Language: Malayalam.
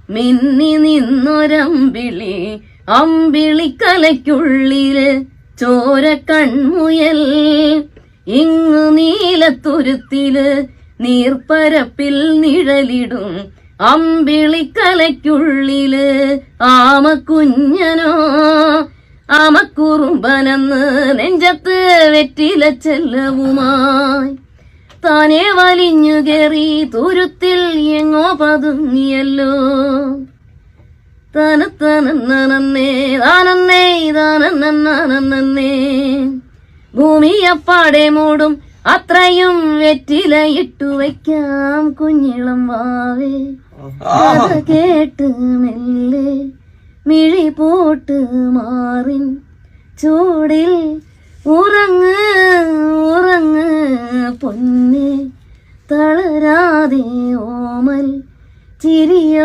മിന്നി നിന്നൊരമ്പിളി അമ്പിളിക്കലയ്ക്കുള്ളില് ചോര കൺമുയൽ ഇങ്ങു നീലത്തുരുത്തില് നീർപ്പരപ്പിൽ നിഴലിടും അമ്പിളിക്കലയ്ക്കുള്ളില് ആമക്കുഞ്ഞനോ ആമക്കുറുമ്പനെന്ന് നെഞ്ചത്ത് വെറ്റില ചെല്ലവുമായി താനെ വലിഞ്ഞു കയറി തുരുത്തിൽ എങ്ങോ പതുങ്ങിയല്ലോ. തനത്തനന്നേ താനന്നേ താനന്നേ ഭൂമിയപ്പാടെ മൂടും അത്രയും വെറ്റില ഇട്ടു വയ്ക്കാം കുഞ്ഞിളം വാവേ. കഥ കേട്ട് മെല്ലെ മിഴി പോട്ട് മാറിൻ ചൂടിൽ ഉറങ്ങ് ഉറങ്ങ് പൊന്നെ തളരാതെ ഓമൽ ചിരിയോ